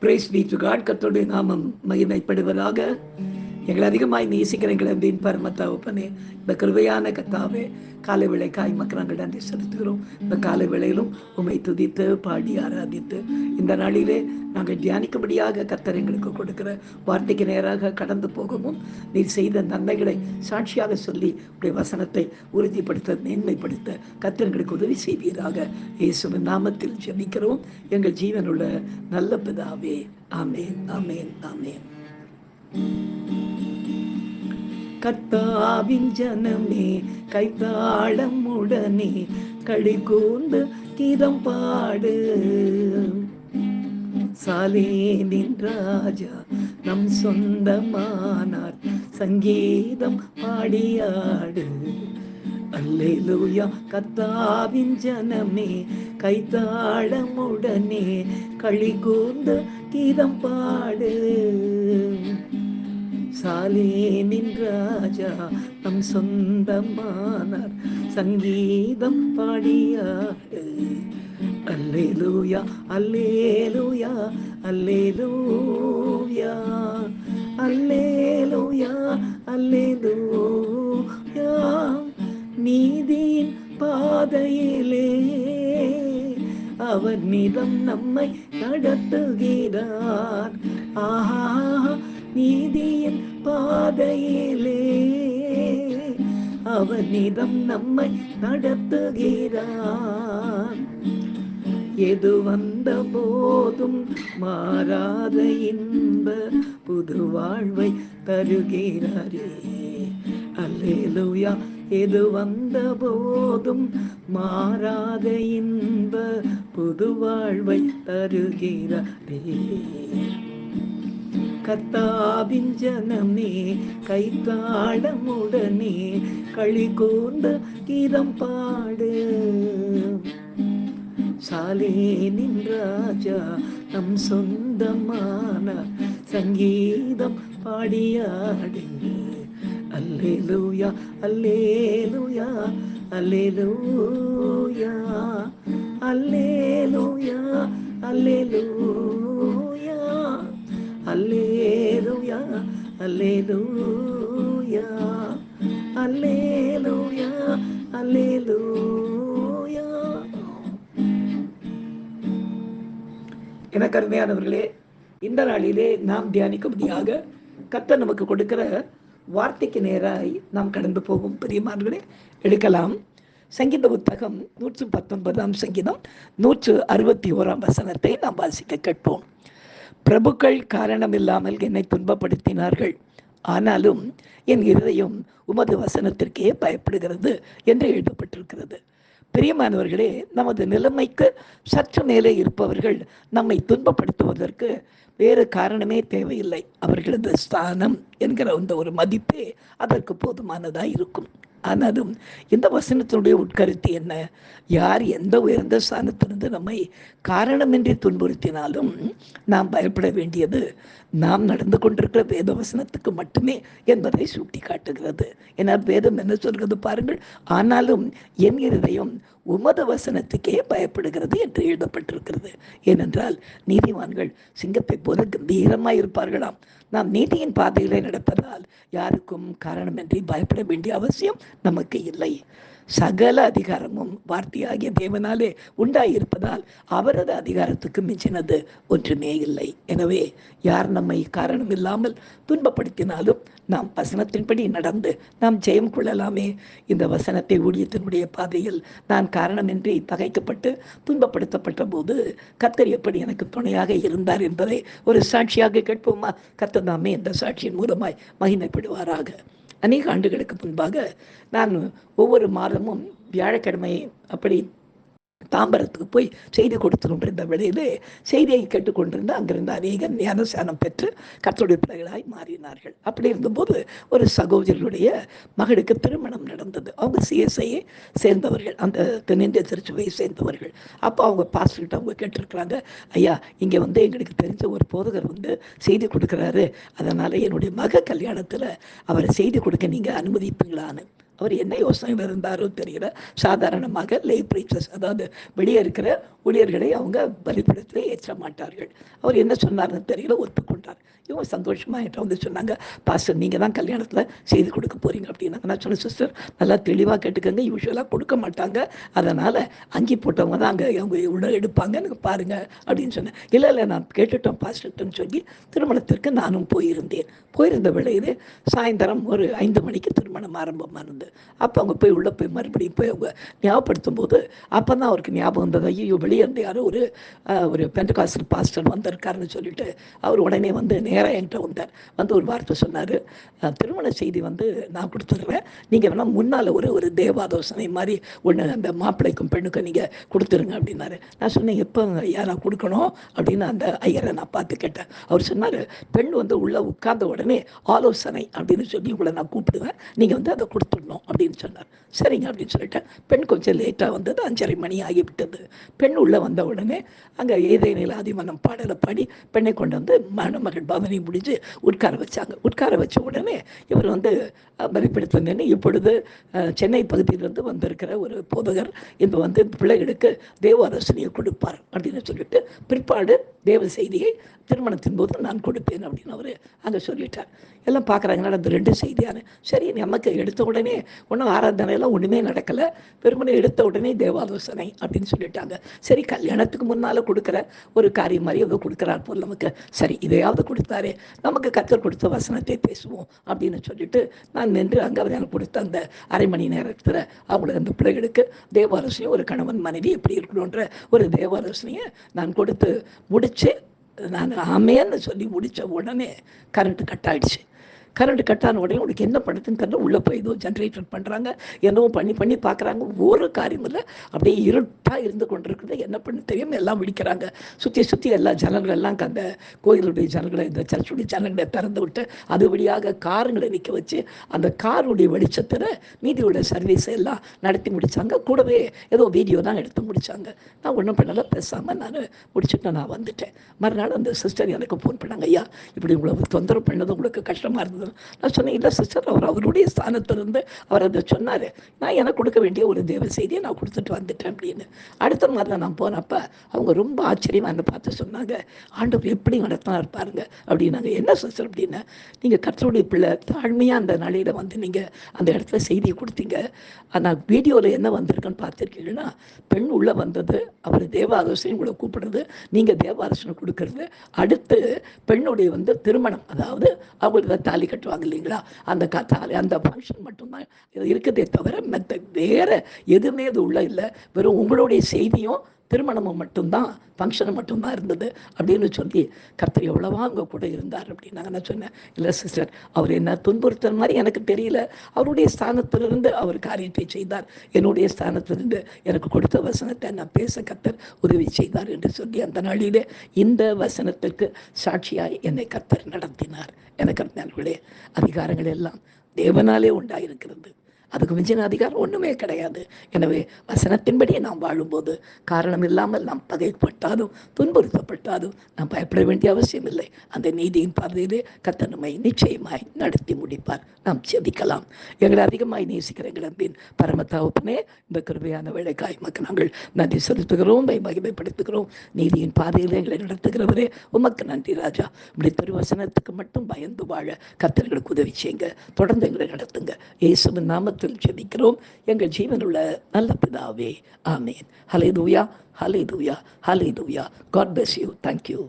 Price B to God. கர்த்தருடைய நாமம் மகிமைப்படுவதாக. எங்களை அதிகமாய் நேசிக்கிற எங்களை அன்பின் பரம தகப்பனே, இந்த கிருபையான கர்த்தாவே, காலை வேளைக்காய் மக்கள் நாங்கள் நன்றி செலுத்துகிறோம். இந்த காலை வேளையிலும் உம்மை துதித்து பாடி ஆராதித்து இந்த நாளிலே நாங்கள் தியானிக்கும்படியாக கர்த்தர் எங்களுக்கு கொடுக்கிற வார்த்தைக்கு நேராக கடந்து போகவும், நீர் செய்த நன்மைகளை சாட்சியாக சொல்லி உடைய வசனத்தை உறுதிப்படுத்த மேன்மைப்படுத்த கர்த்தர் எங்களுக்கு உதவி செய்வீராக. இயேசுவின் நாமத்தில் ஜெபிக்கிறோம் எங்கள் ஜீவனுள்ள நல்ல பிதாவே. ஆமேன், ஆமேன், ஆமேன். கர்த்தாவின் ஜனமே கைத்தாளம் உடனே களி கூர்ந்து கீதம் பாடு. சாலேனின் ராஜா நம் சொந்தமானார், சங்கீதம் பாடியாடு. அல்லேலூயா. கர்த்தாவின் ஜனமே கைத்தாளம் உடனே களி கூர்ந்து கீதம் பாடு. சாலேனின் ராஜா நம் சொந்தமானார், சங்கீதம் பாடியாடு. அல்லேலூயா, அல்லேலூயா, அல்லேலூயா, அல்லேலூயா, அல்லேலூயா. நீதியின் பாதையிலே அவர் நிதம் நம்மை நடத்துகிறார். ஆஹா, நீதியின் பாதையிலே அவர் நிதம் நம்மை நடத்துகிறார். எது வந்த போதும் மாறாத இன்ப புது வாழ்வை தருகிறாரே. அல்லேலூயா. எது வந்த போதும் மாறாத இன்ப புது வாழ்வை தருகிறாரே. கர்த்தாவின் ஜனமே கைத்தாளமுடனே களி கூர்ந்து கீதம் பாடு. சாலேனின் ராஜா நம் சொந்தமான சங்கீதம் பாடியாடு. அல்லேலூயா, அல்லேலூயா, அல்லேலூயா, அல்லேலூயா, அல்லேலூயா, அல்லேலூயா, அல்லேலூயா, அல்லேலூயா, அல்லேலூயா. எனக்கு அருமையானவர்களே, இந்த நாளிலே நாம் தியானிக்கும்படியாக கர்த்தர் நமக்கு கொடுக்கிற வார்த்தைக்கு நேராய் நாம் கடந்து போகும். பிரியமானவர்களே, எடுக்கலாம் சங்கீத புத்தகம் 119 சங்கீதம் 161 வசனத்தை நாம் வாசிக்க கேட்போம். பிரபுக்கள் காரணமில்லாமல் என்னை துன்பப்படுத்தினார்கள், ஆனாலும் என் இருதயம் உமது வசனத்திற்கே பயப்படுகிறது என்று எழுதப்பட்டிருக்கிறது. பிரியமானவர்களே, நமது நிலைமைக்கு சற்று மேலே இருப்பவர்கள் நம்மை துன்பப்படுத்துவதற்கு வேறு காரணமே தேவையில்லை. அவர்களது ஸ்தானம் என்கிற அந்த ஒரு மதிப்பே அதற்கு போதுமானதாக இருக்கும். ஆனாலும் இந்த வசனத்தினுடைய உட்கருத்து என்ன? யார் எந்த உயர்ந்த ஸ்தானத்திலிருந்து நம்மை காரணமின்றி துன்புறுத்தினாலும் நாம் பயப்பட வேண்டியது நாம் நடந்து கொண்டிருக்கிற வேத வசனத்துக்கு மட்டுமே என்பதை சுட்டி காட்டுகிறது. ஏன்னா வேதம் என்ன சொல்கிறது பாருங்கள். ஆனாலும் என் இருதயம் உமது வசனத்துக்கே பயப்படுகிறது என்று எழுதப்பட்டிருக்கிறது. ஏனென்றால் நீதிமான்கள் சிங்கத்தை போல கம்பீரமாய் இருப்பார்களாம். நாம் நீதியின் பாதையிலே நடப்பதால் யாருக்கும் காரணமின்றி பயப்பட வேண்டிய அவசியம் நமக்கு இல்லை. சகல அதிகாரமும் வார்த்தையாகிய தேவனாலே உண்டாயிருப்பதால் அவரது அதிகாரத்துக்கு மிஞ்சினது ஒன்றுமே இல்லை. எனவே யார் நம்மை காரணம் இல்லாமல் துன்பப்படுத்தினாலும் நாம் வசனத்தின்படி நடந்து நாம் ஜெயம் கொள்ளலாமே. இந்த வசனத்தை ஊழியத்தினுடைய பாதையில் நான் காரணமின்றி பகைக்கப்பட்டு துன்பப்படுத்தப்பட்ட போது கர்த்தர் எப்படி எனக்கு துணையாக இருந்தார் என்பதை ஒரு சாட்சியாக கேட்போமா? கர்த்தர் தாமே இந்த சாட்சியின் மூலமாய் மகிமைப்படுவாராக. அநேக ஆண்டுகளுக்கு முன்பாக நான் ஒவ்வொரு மாதமும் வியாழக்கிழமை அப்படி தாம்பரத்துக்கு போய் செய்தி கொடுத்து கொண்டிருந்த வேளையிலே செய்தியை கேட்டுக்கொண்டிருந்த அங்கிருந்த அநேக ஞானஸ்நானம் பெற்று கர்த்தருடைய பிள்ளைகளாய் மாறினார்கள். அப்படி இருந்தபோது ஒரு சகோதரருடைய மகளுக்கு திருமணம் நடந்தது. அவங்க சிஎஸ்ஐயை சேர்ந்தவர்கள், அந்த தென்னிந்திய திருச்சபையை சேர்ந்தவர்கள். அப்போ அவங்க பாஸ்டர்கிட்ட அவங்க கேட்டிருக்கிறாங்க, ஐயா இங்கே எங்களுக்கு தெரிஞ்ச ஒரு போதகர் செய்தி கொடுக்குறாரு, அதனால் என்னுடைய மக கல்யாணத்தில் அவரை செய்தி கொடுக்க நீங்கள் அனுமதிப்பீங்களான்னு. அவர் என்ன யோசனையில் இருந்தாரோ தெரியல. சாதாரணமாக லே ப்ரீச்சர்ஸ், அதாவது வெளியே இருக்கிற ஊழியர்களை அவங்க பலிபீடத்தில் ஏற்ற மாட்டார்கள். அவர் என்ன சொன்னார்னு தெரியல, ஒத்துக்கொண்டார். இவங்க சந்தோஷமாக என்கிட்ட வந்து சொன்னாங்க, பாஸ்டர் நீங்கள் தான் கல்யாணத்தில் செய்து கொடுக்க போகிறீங்க அப்படின்னாங்க. நான் சொன்னேன், சிஸ்டர் நல்லா தெளிவாக கேட்டுக்கோங்க, யூஸ்வலாக கொடுக்க மாட்டாங்க, அதனால் அங்கி போட்டவங்க தான் அங்கே அவங்க உடல் எடுப்பாங்க, எனக்கு பாருங்கள் அப்படின்னு சொன்னேன். இல்லை நான் கேட்டுட்டோம் பாஸ்டர்ன்னு சொல்லி திருமணத்திற்கு நானும் போயிருந்த வேளையிலே சாயந்தரம் ஒரு 5 மணிக்கு திருமணம் ஆரம்பமாக இருந்தது. அப்போ அவங்க போய் உள்ளே போய் மறுபடியும் போய் அவங்க ஞாபகப்படுத்தும் போது அப்போ தான் அவருக்கு ஞாபகம் வந்தது, ஐயோ வெளியே இருந்து யாரோ ஒரு பெண்டகாஸ்டல் பாஸ்டர் வந்திருக்காருன்னு சொல்லிட்டு அவர் உடனே வந்து நேராக என்கிட்ட வந்து ஒரு வார்த்தை சொன்னார், திருமண செய்தி வந்து நான் கொடுத்துட்றேன், நீங்கள் வேணால் முன்னால் ஒரு தேவாலோசனை மாதிரி ஒன்று அந்த மாப்பிள்ளைக்கும் பெண்ணுக்கும் நீங்கள் கொடுத்துருங்க அப்படின்னாரு. நான் சொன்னேன், எப்போ ஐயா நான் கொடுக்கணும் அப்படின்னு அந்த ஐயரை நான் பார்த்து கேட்டேன். அவர் சொன்னார், பெண் வந்து உள்ளே உட்கார்ந்த உடனே ஆலோசனை அப்படின்னு சொல்லி உங்களை நான் கூப்பிடுவேன், நீங்கள் வந்து அதை கொடுத்துடணும் அப்படின்னு சொன்னார். சரிங்க அப்படின்னு சொல்லிட்டேன். பெண் கொஞ்சம் லேட்டாக வந்தது, 5:30 மணி ஆகிவிட்டது. பெண் உள்ளே வந்த உடனே அங்கே ஏதேனில் ஆதிமனம் பாடலை பாடி பெண்ணை கொண்டு வந்து மணமகள் பவனி முடிஞ்சு உட்கார வச்சாங்க. உட்கார வச்ச உடனே இவர் வந்து பலிபீடத்தில் நின்று, இப்பொழுது சென்னை பகுதியிலிருந்து வந்திருக்கிற ஒரு போதகர் இப்போ வந்து பிள்ளைகளுக்கு தேவ ஆலோசனையை கொடுப்பார் அப்படின்னு சொல்லிட்டு பிற்பாடு தேவ செய்தியை திருமணத்தின் போது நான் கொடுப்பேன் அப்படின்னு அவர் அங்கே சொல்லிட்டார். எல்லாம் பார்க்குறாங்க, நடந்த 2 செய்தியான. சரி, நமக்கு எடுத்த உடனே ஒன்றும் ஆராதனையெல்லாம் ஒன்றுமே நடக்கலை, வெறுமனே எடுத்த உடனே தேவாலோசனை அப்படின்னு சொல்லிட்டாங்க. சரி, கல்யாணத்துக்கு முன்னால் கொடுக்குற ஒரு காரியம் மாதிரி ஏதோ கொடுக்குறார் போல் நமக்கு, சரி இதையாவது கொடுத்தாரே, நமக்கு கர்த்தர் கொடுத்த வசனத்தை பேசுவோம் அப்படின்னு சொல்லிட்டு நான் நின்று அங்கே அவர் எனக்கு கொடுத்த அந்த அரை மணி நேரத்தில் அவங்களுக்கு அந்த பிள்ளைகளுக்கு தேவாலோசனையும் ஒரு கணவன் மனைவி எப்படி இருக்கணுன்ற ஒரு தேவாலோசனையை நான் கொடுத்து முடித்து நான் ஆமேன்னு சொல்லி முடித்த உடனே கரண்ட்டு கட் ஆகிடுச்சு. கரண்ட் கட் ஆன உடனே உனக்கு என்ன பண்ணுறதுன்னு தெரியல, உள்ளே போய் ஏதோ ஜென்ரேட்டர் பண்ணுறாங்க, என்னவோ பண்ணி பார்க்குறாங்க, ஒரு காரியம் இல்லை, அப்படியே இருட்டாக இருந்து கொண்டிருக்குது. என்ன பண்ண தெரியாமல் எல்லாம் விழிக்கிறாங்க. சுற்றி எல்லா ஜனங்கள் எல்லாம் அந்த கோயிலுடைய ஜனங்களை, இந்த சர்ச்சுடைய ஜனங்களை திறந்து விட்டு அது வழியாக காருங்களை நிற்க வச்சு அந்த காருடைய வெளிச்சத்தில் மீதியோட சர்வீஸை எல்லாம் நடத்தி முடித்தாங்க. கூடவே ஏதோ வீடியோ தான் எடுத்து முடித்தாங்க. நான் ஒன்றும் பண்ணலை, பேசாமல் நான் முடிச்சுட்டு நான் வந்துட்டேன். மறுநாள் அந்த சிஸ்டர் எனக்கு ஃபோன் பண்ணாங்க, ஐயா இப்படி உங்களை தொந்தரவு பண்ணது உங்களுக்கு கஷ்டமாக இருந்தது. நான் சொன்னேன், இல்லை சிஸ்டர், அவருடைய ஸ்தானத்திலிருந்து அவர் அதை சொன்னார், நான் எனக்கு கொடுக்க வேண்டிய ஒரு தேவ செய்தியை நான் கொடுத்துட்டு வந்துட்டேன் அப்படின்னு. அடுத்த மாதிரி நான் போனப்ப அவங்க ரொம்ப ஆச்சரியமாக என்னை பார்த்து சொன்னாங்க, ஆண்டவர் எப்படி நடத்தினார் பாருங்க அப்படின்னாங்க. என்ன சிஸ்டர் அப்படின்னா, நீங்கள் கர்த்தருடைய பிள்ளை தாழ்மையாக அந்த நாளையில் வந்து நீங்கள் அந்த இடத்துல செய்தியை கொடுத்தீங்க, ஆனால் வீடியோவில் என்ன வந்திருக்குன்னு பார்த்துருக்கீங்கன்னா, பெண் உள்ளே வந்தது, அவர் தேவ ஆலோசனை உங்களை கூப்பிடுறது, நீங்கள் தேவ ஆலோசனை கொடுக்கறது, அடுத்து பெண்ணுடைய வந்து திருமணம், அதாவது அவங்களுக்கு தாலி கட்டுவாங்க இல்லைங்களா, அந்த ஃபங்க்ஷன் மட்டும்தான் இருக்குதே தவிர மற்ற வேறு எதுவுமே அது உள்ள இல்லை. வெறும் உங்களுடைய செய்தியும் திருமணமும் மட்டும்தான், ஃபங்க்ஷனும் மட்டும்தான் இருந்தது அப்படின்னு சொல்லி கர்த்தர் எவ்வளவா அங்கே கூட இருந்தார் அப்படின்னாங்க. நான் சொன்னேன், இல்லை சிஸ்டர், அவர் என்ன துன்புறுத்துற மாதிரி எனக்கு தெரியல, அவருடைய ஸ்தானத்திலிருந்து அவர் காரியத்தை செய்தார், என்னுடைய ஸ்தானத்திலிருந்து எனக்கு கொடுத்த வசனத்தை நான் பேச கர்த்தர் உதவி செய்தார் என்று சொல்லி அந்த நாளிலே இந்த வசனத்திற்கு சாட்சியாய் என்னை கர்த்தர் நடத்தினார். எனக்கு நண்பர்களே, அதிகாரங்கள் எல்லாம் தேவனாலே உண்டாயிருக்கிறது, அதுக்கு மிஞ்சின அதிகாரம் ஒன்றுமே கிடையாது. எனவே வசனத்தின்படி நாம் வாழும்போது காரணம் இல்லாமல் நாம் பகைப்பட்டாலும் துன்புறுத்தப்பட்டாலும் நாம் பயப்பட வேண்டிய அவசியம் இல்லை. அந்த நீதியின் பார்வையிலே கர்த்தர் நம்மை நிச்சயமாய் நடத்தி முடிப்பார். நாம் செபிக்கலாம். எங்களை அதிகமாய் நேசிக்கிற எங்கள் அன்பின் பரம தகப்பனே, இந்த கிருபையான வேலைக்காய் மக்கள் நாங்கள் நன்றி செலுத்துகிறோம், மகிமைப்படுத்துகிறோம். நீதியின் பாதையில் எங்களை நடத்துகிறவரே உமக்கு நன்றி ராஜா. இப்படி திருவசனத்துக்கு மட்டும் பயந்து வாழ கர்த்தர்களுக்கு உதவி செய்யுங்க. தொடர்ந்து எங்களை நடத்துங்க. இயேசுவின் நாமத்தில் ஜெபிக்கிறோம் எங்கள் ஜீவனுள்ள நல்ல பிதாவே, ஆமேன். ஹல்லேலூயா, ஹல்லேலூயா, ஹல்லேலூயா. God bless you. Thank you.